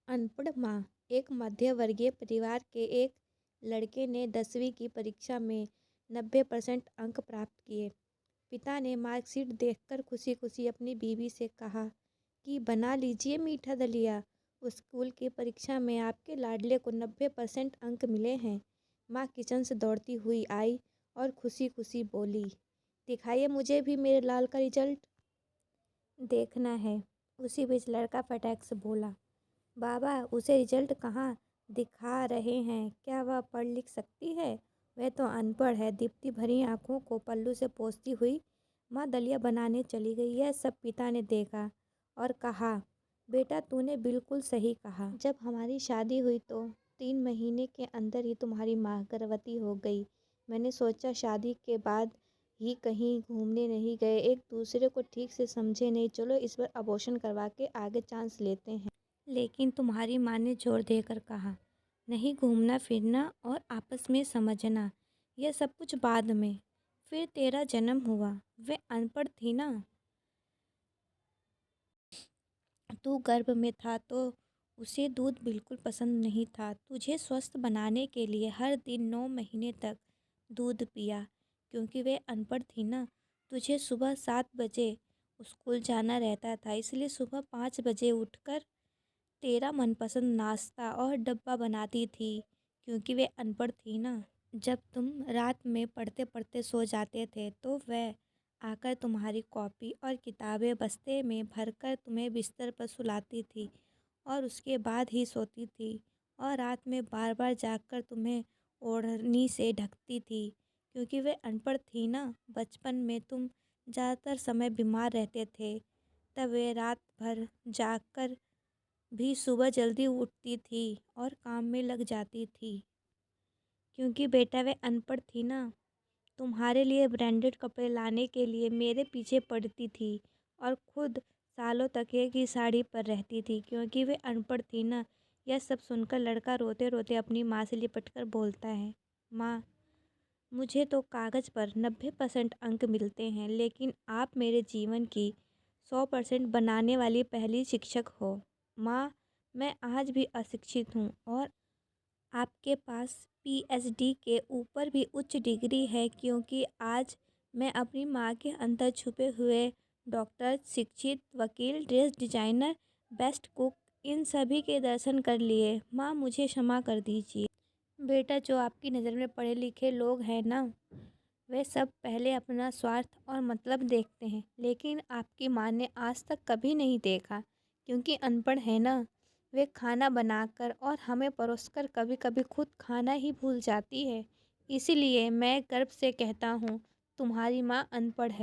अनपढ़ माँ। एक मध्यवर्गीय परिवार के एक लड़के ने 10वीं की परीक्षा में 90% अंक प्राप्त किए। पिता ने मार्कशीट देखकर खुशी खुशी अपनी बीवी से कहा कि बना लीजिए मीठा दलिया, स्कूल की परीक्षा में आपके लाडले को 90% अंक मिले हैं। माँ किचन से दौड़ती हुई आई और खुशी खुशी बोली, दिखाइए मुझे भी मेरे लाल का रिजल्ट देखना है। उसी बीच लड़का फटाक से बोला, बाबा उसे रिजल्ट कहाँ दिखा रहे हैं, क्या वह पढ़ लिख सकती है? वह तो अनपढ़ है। दीप्ति भरी आंखों को पल्लू से पोंछती हुई माँ दलिया बनाने चली गई। यह सब पिता ने देखा और कहा, बेटा तूने बिल्कुल सही कहा। जब हमारी शादी हुई तो 3 महीने के अंदर ही तुम्हारी माँ गर्भवती हो गई। मैंने सोचा शादी के बाद ही कहीं घूमने नहीं गए, एक दूसरे को ठीक से समझे नहीं, चलो इस बार अबॉर्शन करवा के आगे चांस लेते हैं। लेकिन तुम्हारी माँ ने जोर देकर कहा, नहीं, घूमना फिरना और आपस में समझना यह सब कुछ बाद में। फिर तेरा जन्म हुआ। वे अनपढ़ थी ना, तू गर्भ में था तो उसे दूध बिल्कुल पसंद नहीं था। तुझे स्वस्थ बनाने के लिए हर दिन 9 महीने तक दूध पिया। क्योंकि वे अनपढ़ थी ना, तुझे सुबह 7 बजे स्कूल जाना रहता था, इसलिए सुबह 5 बजे उठकर तेरा मनपसंद नाश्ता और डब्बा बनाती थी। क्योंकि वे अनपढ़ थी ना, जब तुम रात में पढ़ते पढ़ते सो जाते थे तो वह आकर तुम्हारी कॉपी और किताबें बस्ते में भरकर तुम्हें बिस्तर पर सुलाती थी और उसके बाद ही सोती थी। और रात में बार बार जागकर तुम्हें ओढ़नी से ढकती थी। क्योंकि वे अनपढ़ थी ना, बचपन में तुम ज़्यादातर समय बीमार रहते थे, तब वे रात भर जागकर भी सुबह जल्दी उठती थी और काम में लग जाती थी। क्योंकि बेटा वे अनपढ़ थी ना, तुम्हारे लिए ब्रांडेड कपड़े लाने के लिए मेरे पीछे पड़ती थी और खुद सालों तक एक ही साड़ी पर रहती थी। क्योंकि वे अनपढ़ थी ना। यह सब सुनकर लड़का रोते रोते अपनी माँ से लिपटकर बोलता है, माँ मुझे तो कागज़ पर 90% अंक मिलते हैं, लेकिन आप मेरे जीवन की 100% बनाने वाली पहली शिक्षक हो। माँ मैं आज भी अशिक्षित हूँ और आपके पास पीएचडी के ऊपर भी उच्च डिग्री है, क्योंकि आज मैं अपनी माँ के अंदर छुपे हुए डॉक्टर, शिक्षित, वकील, ड्रेस डिजाइनर, बेस्ट कुक, इन सभी के दर्शन कर लिए। माँ मुझे क्षमा कर दीजिए। बेटा जो आपकी नज़र में पढ़े लिखे लोग हैं ना, वे सब पहले अपना स्वार्थ और मतलब देखते हैं, लेकिन आपकी माँ ने आज तक कभी नहीं देखा। क्योंकि अनपढ़ है ना, वे खाना बनाकर और हमें परोसकर कभी कभी खुद खाना ही भूल जाती है। इसीलिए मैं गर्व से कहता हूँ, तुम्हारी माँ अनपढ़ है।